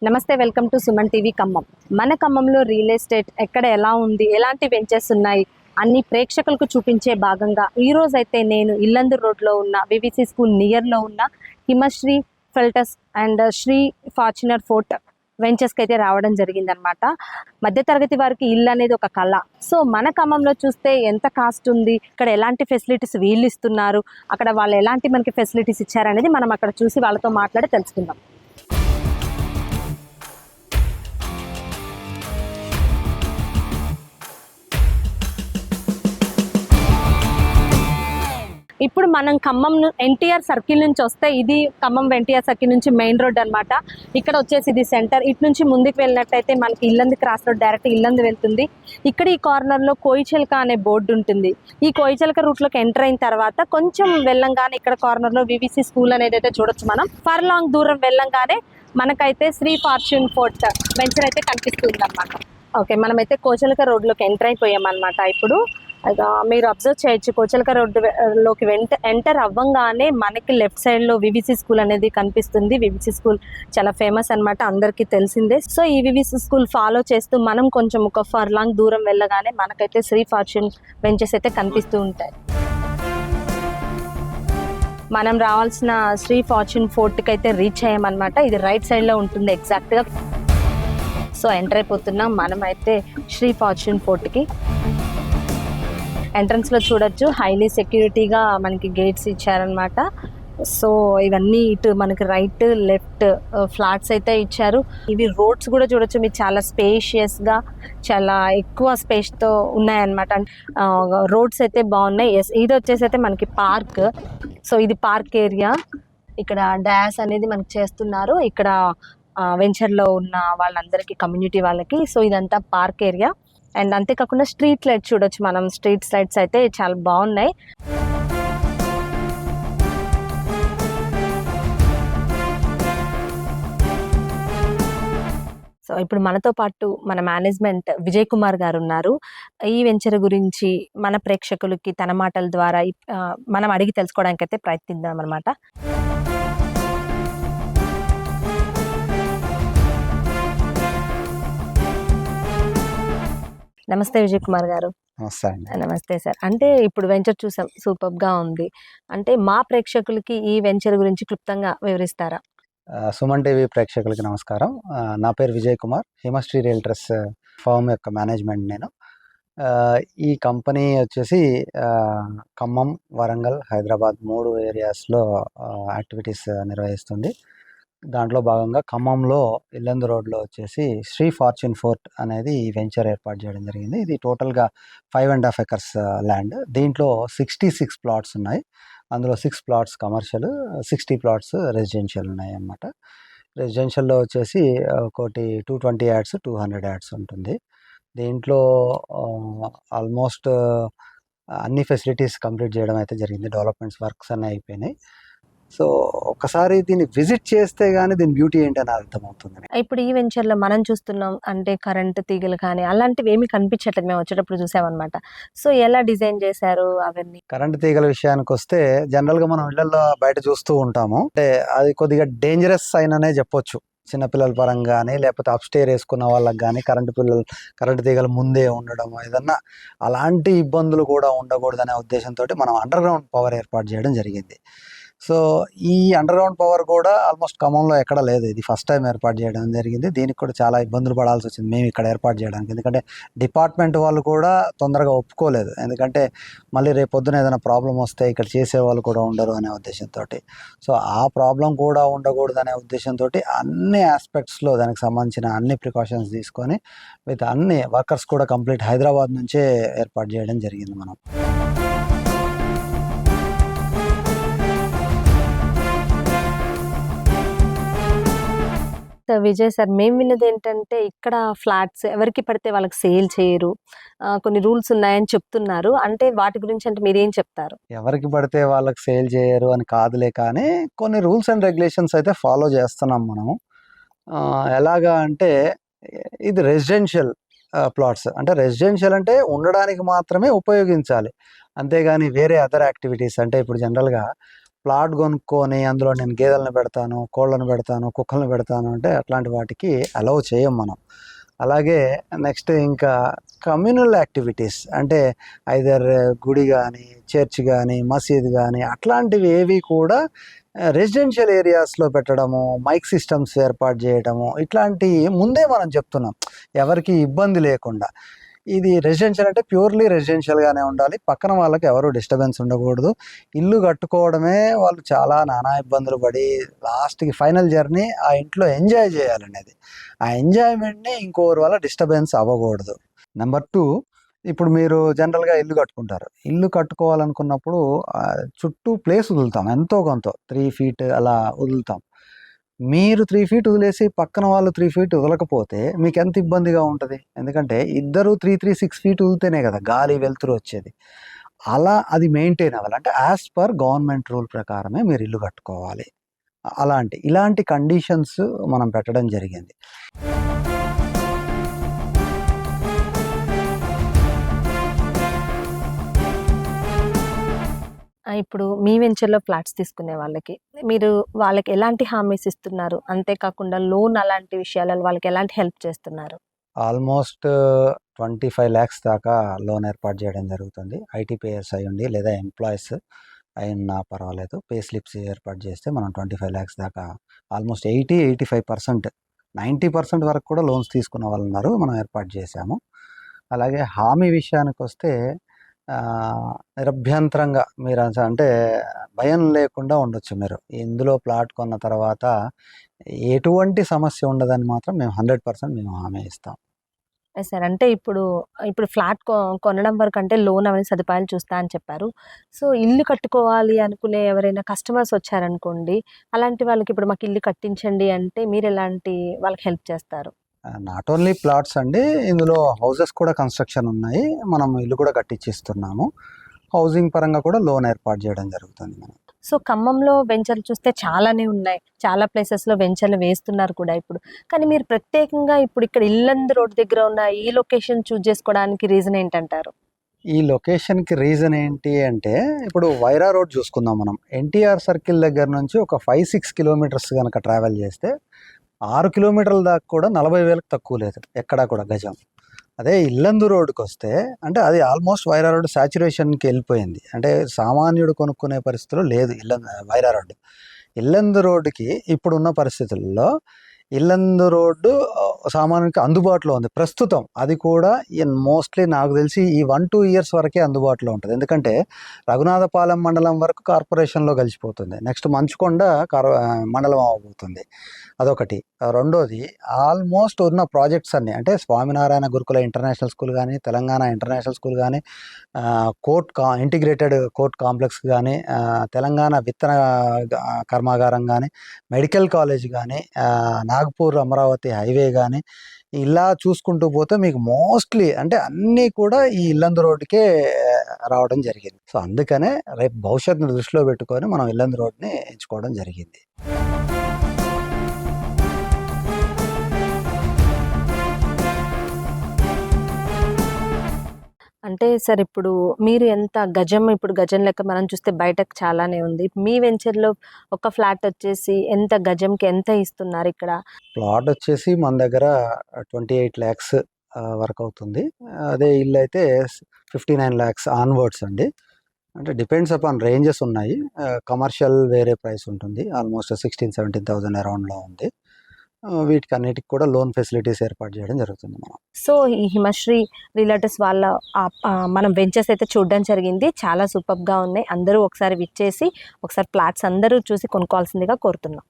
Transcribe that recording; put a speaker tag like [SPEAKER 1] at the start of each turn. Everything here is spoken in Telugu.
[SPEAKER 1] నమస్తే, welcome to Suman TV Khammam. మన ఖమ్మంలో రియల్ ఎస్టేట్ ఎక్కడ ఎలా ఉంది, ఎలాంటి వెంచర్స్ ఉన్నాయి అన్ని ప్రేక్షకులకు చూపించే భాగంగా ఈ రోజు అయితే నేను ఇల్లందు రోడ్లో ఉన్న వివిసి స్కూల్ నియర్లో ఉన్న హిమశ్రీ ఫెల్టస్ అండ్ శ్రీ ఫార్చునర్ ఫోర్ట్ వెంచర్స్కి అయితే రావడం జరిగిందనమాట. మధ్యతరగతి వారికి ఇల్లు అనేది ఒక కళ. సో మన ఖమ్మంలో చూస్తే ఎంత కాస్ట్ ఉంది, ఇక్కడ ఎలాంటి ఫెసిలిటీస్ వీళ్ళు ఇస్తున్నారు, అక్కడ వాళ్ళు ఎలాంటి మనకి ఫెసిలిటీస్ ఇచ్చారనేది మనం అక్కడ చూసి వాళ్ళతో మాట్లాడి తెలుసుకుందాం. ఇప్పుడు మనం ఖమ్మం ఎన్టీఆర్ సర్కిల్ నుంచి వస్తే ఇది ఖమ్మం ఎన్టీఆర్ సర్కిల్ నుంచి మెయిన్ రోడ్ అనమాట. ఇక్కడ వచ్చేసి ఇది సెంటర్. ఇటు నుంచి ముందుకు వెళ్ళినట్టయితే మనకి Yellandu cross road direct Yellandu వెళ్తుంది. ఇక్కడ ఈ కార్నర్లో కోయిచిలక అనే బోర్డు ఉంటుంది. ఈ కోయిచిలక రూట్లోకి ఎంటర్ అయిన తర్వాత కొంచెం వెళ్ళంగానే ఇక్కడ కార్నర్లో వివిసి స్కూల్ అనేది అయితే చూడొచ్చు. మనం ఫర్ లాంగ్ దూరం వెళ్ళంగానే మనకైతే శ్రీ ఫార్చ్యూన్ ఫోర్ట్ వెంచర్ అయితే కనిపిస్తుంది అనమాట. ఓకే, మనమైతే కోయిచిలక రోడ్లోకి ఎంటర్ అయిపోయామన్నమాట. ఇప్పుడు మీరు అబ్జర్వ్ చేయొచ్చు, కోయిచిలక రోడ్డులోకి ఎంటర్ అవ్వంగానే మనకి లెఫ్ట్ సైడ్లో వివిసి స్కూల్ అనేది కనిపిస్తుంది. వివిసి స్కూల్ చాలా ఫేమస్ అనమాట, అందరికీ తెలిసిందే. సో ఈ వివిసి స్కూల్ ఫాలో చేస్తూ మనం కొంచెం ఒక ఫర్ లాంగ్ దూరం వెళ్ళగానే మనకైతే శ్రీ ఫార్చ్యూన్ వెంచర్స్ అయితే కనిపిస్తూ ఉంటాయి. మనం రావాల్సిన శ్రీ ఫార్చ్యూన్ ఫోర్ట్కి అయితే రీచ్ అయ్యామన్నమాట. ఇది రైట్ సైడ్లో ఉంటుంది ఎగ్జాక్ట్గా. సో ఎంటర్ అయిపోతున్నాం మనమైతే శ్రీ ఫార్చ్యూన్ ఫోర్ట్కి. ఎంట్రన్స్లో చూడొచ్చు, హైలీ సెక్యూరిటీగా మనకి గేట్స్ ఇచ్చారనమాట. సో ఇవన్నీ ఇటు మనకి రైట్ లెఫ్ట్ ఫ్లాట్స్ అయితే ఇచ్చారు. ఇవి రోడ్స్ కూడా చూడొచ్చు, మీకు చాలా స్పేషియస్గా చాలా ఎక్కువ స్పేస్తో ఉన్నాయన్నమాట. రోడ్స్ అయితే బాగున్నాయి. ఎస్, ఇది వచ్చేసి అయితే మనకి పార్క్. సో ఇది పార్క్ ఏరియా. ఇక్కడ డాన్స్ అనేది మనకి చేస్తున్నారు ఇక్కడ వెంచర్లో ఉన్న వాళ్ళందరికీ, కమ్యూనిటీ వాళ్ళకి. సో ఇదంతా పార్క్ ఏరియా. అండ్ అంతేకాకుండా స్ట్రీట్ లైట్స్ చూడొచ్చు మనం. స్ట్రీట్ లైట్స్ అయితే చాలా బాగున్నాయి. సో ఇప్పుడు మనతో పాటు మన మేనేజ్మెంట్ విజయ్ కుమార్ గారు ఉన్నారు. ఈ వెంచర్ గురించి మన ప్రేక్షకులకి తన మాటల ద్వారా మనం అడిగి తెలుసుకోవడానికి అయితే ప్రయత్నిద్దాం అనమాట. నమస్తే విజయ్ కుమార్ గారు. నమస్తే సార్. అంటే ఇప్పుడు వెంచర్ చూసాం, సూపర్గా ఉంది. అంటే మా ప్రేక్షకులకి ఈ వెంచర్ గురించి క్లుప్తంగా వివరిస్తారా?
[SPEAKER 2] సుమన్ టీవీ ప్రేక్షకులకి నమస్కారం. నా పేరు విజయ్ కుమార్, హిమశ్రీ రియల్టర్స్ ఫర్మ్ యొక్క మేనేజ్మెంట్ నేను. ఈ కంపెనీ వచ్చేసి ఖమ్మం, వరంగల్, హైదరాబాద్ 3 ఏరియాస్లో యాక్టివిటీస్ నిర్వహిస్తుంది. దాంట్లో భాగంగా ఖమ్మంలో ఇల్లందు రోడ్లో వచ్చేసి శ్రీ ఫార్చ్యూన్ ఫోర్ట్ అనేది ఈ వెంచర్ ఏర్పాటు చేయడం జరిగింది. ఇది టోటల్గా 5.5 acres ల్యాండ్. దీంట్లో 66 ప్లాట్స్ ఉన్నాయి. అందులో 6 ప్లాట్స్ కమర్షియల్, 60 ప్లాట్స్ రెసిడెన్షియల్ ఉన్నాయి అన్నమాట. రెసిడెన్షియల్లో వచ్చేసి ఒకటి 220 యాడ్స్, 200 యాడ్స్ ఉంటుంది. దీంట్లో ఆల్మోస్ట్ అన్ని ఫెసిలిటీస్ కంప్లీట్ చేయడం అయితే జరిగింది. డెవలప్మెంట్స్ వర్క్స్ అన్నీ అయిపోయినాయి. సో ఒకసారి దీన్ని విజిట్ చేస్తే గానీ దీని బ్యూటీ ఏంటని అర్థమవుతుంది.
[SPEAKER 1] ఇప్పుడు ఈ వెంచర్లో మనం చూస్తున్నాం అంటే కరెంట్ తీగలు కానీ అలాంటివి ఏమి కనిపించట్లేదు, మేము వచ్చేటప్పుడు చూసామన్నమాట. సో ఎలా డిజైన్ చేశారు అవన్నీ?
[SPEAKER 2] కరెంట్ తీగల విషయానికి వస్తే జనరల్గా మనం ఇళ్లలో బయట చూస్తూ ఉంటాము. అంటే అది కొద్దిగా డేంజరస్ అయిననే చెప్పొచ్చు. చిన్నపిల్లల పరంగా కానీ, లేకపోతే అప్స్టేర్ వేసుకున్న వాళ్ళకి కానీ కరెంటు తీగలు ముందే ఉండడం, ఏదన్నా అలాంటి ఇబ్బందులు కూడా ఉండకూడదనే ఉద్దేశంతో మనం అండర్ గ్రౌండ్ పవర్ ఏర్పాటు చేయడం జరిగింది. సో ఈ అండర్ గ్రౌండ్ పవర్ కూడా ఆల్మోస్ట్ ఖమ్మంలో ఎక్కడ లేదు. ఇది ఫస్ట్ టైం ఏర్పాటు చేయడం జరిగింది. దీనికి కూడా చాలా ఇబ్బందులు పడాల్సి వచ్చింది మేము ఇక్కడ ఏర్పాటు చేయడానికి. ఎందుకంటే డిపార్ట్మెంట్ వాళ్ళు కూడా తొందరగా ఒప్పుకోలేదు. ఎందుకంటే మళ్ళీ రేపు పొద్దున ఏదైనా ప్రాబ్లం వస్తే ఇక్కడ చేసే వాళ్ళు కూడా ఉండరు అనే ఉద్దేశంతో. సో ఆ ప్రాబ్లం కూడా ఉండకూడదు అనే ఉద్దేశంతో అన్ని ఆస్పెక్ట్స్లో దానికి సంబంధించిన అన్ని ప్రికాషన్స్ తీసుకొని విత్ అన్ని వర్కర్స్ కూడా కంప్లీట్ హైదరాబాద్ నుంచే ఏర్పాటు చేయడం జరిగింది మనం.
[SPEAKER 1] విజయ్ సార్, మేము విన్నది ఏంటంటే ఇక్కడ ఫ్లాట్స్ ఎవరికి పడితే వాళ్ళకి సేల్ చేయరు, కొన్ని రూల్స్ ఉన్నాయని చెప్తున్నారు. అంటే వాటి గురించి అంటే మీరేం చెప్తారు?
[SPEAKER 2] ఎవరికి పడితే వాళ్ళకి సేల్ చేయరు అని కాదులే, కానీ కొన్ని రూల్స్ అండ్ రెగ్యులేషన్స్ అయితే ఫాలో చేస్తున్నాం మనము. ఎలాగా అంటే ఇది రెసిడెన్షియల్ ప్లాట్స్. అంటే రెసిడెన్షియల్ అంటే ఉండడానికి మాత్రమే ఉపయోగించాలి, అంతేగాని వేరే అదర్ యాక్టివిటీస్ అంటే ఇప్పుడు జనరల్గా ప్లాట్ కొనుక్కొని అందులో నేను గేదెలను పెడతాను, కోళ్ళను పెడతాను, కుక్కలను పెడతాను అంటే అట్లాంటి వాటికి అలౌ చేయం మనం. అలాగే నెక్స్ట్ ఇంకా కమ్యూనల్ యాక్టివిటీస్ అంటే ఐదర్ గుడి కానీ, చర్చ్ కానీ, మసీద్ కానీ అట్లాంటివి ఏవి కూడా రెసిడెన్షియల్ ఏరియాస్లో పెట్టడము, మైక్ సిస్టమ్స్ ఏర్పాటు చేయడము, ఇట్లాంటి ముందే మనం చెప్తున్నాం ఎవరికి ఇబ్బంది లేకుండా. ఇది రెసిడెన్షియల్ అంటే ప్యూర్లీ రెసిడెన్షియల్గానే ఉండాలి, పక్కన వాళ్ళకి ఎవరు డిస్టర్బెన్స్ ఉండకూడదు. ఇల్లు కట్టుకోవడమే వాళ్ళు చాలా నానా ఇబ్బందులు పడి లాస్ట్కి ఫైనల్ జర్నీ ఆ ఇంట్లో ఎంజాయ్ చేయాలనేది. ఆ ఎంజాయ్మెంట్ని ఇంకోరి వల్ల డిస్టర్బెన్స్ అవ్వకూడదు. నెంబర్ 2, ఇప్పుడు మీరు జనరల్గా ఇల్లు కట్టుకుంటారు. ఇల్లు కట్టుకోవాలనుకున్నప్పుడు చుట్టూ ప్లేస్ వదులుతాం, ఎంతో కొంత 3 feet అలా వదులుతాం. మీరు 3 feet వదిలేసి పక్కన వాళ్ళు 3 feet వదలకపోతే మీకు ఎంత ఇబ్బందిగా ఉంటుంది. ఎందుకంటే ఇద్దరు 6 feet వదిలితేనే కదా గాలి వెలుతురు వచ్చేది. అలా అది మెయింటైన్ అవ్వాలి. అంటే యాజ్ పర్ గవర్నమెంట్ రూల్ ప్రకారమే మీరు ఇల్లు కట్టుకోవాలి. ఇలాంటి కండిషన్స్ మనం పెట్టడం జరిగింది.
[SPEAKER 1] ఇప్పుడు మీ వెంచర్‌లో ఫ్లాట్స్ తీసుకునే మీరు వాళ్ళకి ఎలాంటి హామీస్ ఇస్తున్నారు? అంతేకాకుండా లోన్ అలాంటి విషయాలలో వాళ్ళకి ఎలాంటి హెల్ప్ చేస్తున్నారు?
[SPEAKER 2] ఆల్మోస్ట్ 25 lakhs దాకా లోన్ ఏర్పాటు చేయడం జరుగుతుంది. ఐటీపీఎస్ అయ్యుండి లేదా ఎంప్లాయీస్ అయినా పర్వాలేదు, పే స్లిప్స్ ఏర్పాటు చేస్తే మనం 25 lakhs దాకా ఆల్మోస్ట్ 85%, 90% వరకు కూడా లోన్స్ తీసుకున్న వాళ్ళు ఉన్నారు, మనం ఏర్పాటు చేశాము. అలాగే హామీ విషయానికి వస్తే నిరభ్యంతరంగా మీరు అంటే భయం లేకుండా ఉండొచ్చు. మీరు ఇందులో ప్లాట్ కొన్న తర్వాత ఎటువంటి సమస్య ఉండదని మాత్రం మేము 100% మేము హామీ ఇస్తాం.
[SPEAKER 1] సార్ అంటే ఇప్పుడు ఫ్లాట్ కొనడం వరకు అంటే లోన్ అవన్నీ సదుపాయాలు చూస్తా అని చెప్పారు. సో ఇల్లు కట్టుకోవాలి అనుకునే ఎవరైనా కస్టమర్స్ వచ్చారనుకోండి, అలాంటి వాళ్ళకి ఇప్పుడు మాకు ఇల్లు కట్టించండి అంటే మీరు ఎలాంటి వాళ్ళకి హెల్ప్ చేస్తారు?
[SPEAKER 2] నాట్ ఓన్లీ ప్లాట్స్ అండి, ఇందులో హౌసెస్ కూడా కన్స్ట్రక్షన్ ఉన్నాయి, మనం ఇల్లు కూడా కట్టించిస్తున్నాము. హౌసింగ్ పరంగా కూడా లోన్ ఏర్పాటు చేయడం జరుగుతుంది మనం.
[SPEAKER 1] సో ఖమ్మంలో వెంచర్లు చూస్తే చాలానే ఉన్నాయి, చాలా ప్లేసెస్లో వెంచర్లు వేస్తున్నారు కూడా ఇప్పుడు. కానీ మీరు ప్రత్యేకంగా ఇప్పుడు ఇక్కడ ఇల్లందు రోడ్ దగ్గర ఉన్న ఈ లొకేషన్ చూస్ చేసుకోవడానికి రీజన్ ఏంటంటారు?
[SPEAKER 2] ఈ లొకేషన్కి రీజన్ ఏంటి అంటే, ఇప్పుడు వైరా రోడ్ చూసుకుందాం మనం. ఎన్టీఆర్ సర్కిల్ దగ్గర నుంచి ఒక 5-6 kilometers కనుక ట్రావెల్ చేస్తే 6 kilometers దాకా కూడా 40,000కి తక్కువ లేదు ఎక్కడా కూడా గజం. అదే ఇల్లందు రోడ్డుకి వస్తే అంటే అది ఆల్మోస్ట్ వైరా రోడ్డు సాచురేషన్కి వెళ్ళిపోయింది, అంటే సామాన్యుడు కొనుక్కునే పరిస్థితిలో లేదు వైరా రోడ్డు. ఇల్లందు రోడ్డుకి ఇప్పుడున్న పరిస్థితుల్లో ఇల్లందు రోడ్డు సామాన్యునికి అందుబాటులో ఉంది ప్రస్తుతం. అది కూడా మోస్ట్లీ నాకు తెలిసి ఈ 1-2 years వరకే అందుబాటులో ఉంటుంది. ఎందుకంటే రఘునాథపాలెం మండలం వరకు కార్పొరేషన్లో కలిసిపోతుంది, నెక్స్ట్ మంచుకొండ మండలం అవబోతుంది, అదొకటి. రెండోది ఆల్మోస్ట్ ఉన్న ప్రాజెక్ట్స్ అన్నీ అంటే స్వామినారాయణ గురుకుల ఇంటర్నేషనల్ స్కూల్ కానీ, తెలంగాణ ఇంటర్నేషనల్ స్కూల్ కానీ, ఇంటిగ్రేటెడ్ కోర్ట్ కాంప్లెక్స్ కానీ, తెలంగాణ విత్తన కర్మాగారం కానీ, మెడికల్ కాలేజ్ కానీ, నాగ్పూర్ అమరావతి హైవే కానీ, ఇలా చూసుకుంటూ పోతే మీకు మోస్ట్లీ అంటే అన్నీ కూడా ఈ ఇల్లందు రోడ్డుకే రావడం జరిగింది. సో అందుకనే రేపు భవిష్యత్తును దృష్టిలో పెట్టుకొని మనం ఇల్లందు రోడ్ని ఎంచుకోవడం జరిగింది.
[SPEAKER 1] అంటే సార్ ఇప్పుడు మీరు ఎంత ఇప్పుడు గజం లెక్క మనం చూస్తే బయటకు చాలానే ఉంది. మీ వెంచర్‌లో ఒక ఫ్లాట్ వచ్చేసి ఎంత గజంకి ఎంత ఇస్తున్నారు ఇక్కడ?
[SPEAKER 2] ప్లాట్ వచ్చేసి మన దగ్గర 28 lakhs వరకు అవుతుంది. అదే ఇల్లు అయితే 59 lakhs ఆన్వర్డ్స్ అండి. అంటే డిపెండ్స్ అపాన్ రేంజెస్ ఉన్నాయి. కమర్షియల్ వేరే ప్రైస్ ఉంటుంది, ఆల్మోస్ట్ 16,000-17,000 అరౌండ్లో ఉంది. వీటికన్నిటికి కూడా లోన్ ఫెసిలిటీస్ ఏర్పాటు చేయడం జరుగుతుంది మనం.
[SPEAKER 1] సో ఈ హిమశ్రీ రిలేటివ్స్ వాళ్ళ మనం వెంచర్స్ అయితే చూడడం జరిగింది, చాలా సూపర్గా ఉన్నాయి. అందరూ ఒకసారి విచ్చేసి ఒకసారి ఫ్లాట్స్ అందరూ చూసి కొనుక్కోవాల్సిందిగా కోరుతున్నాం.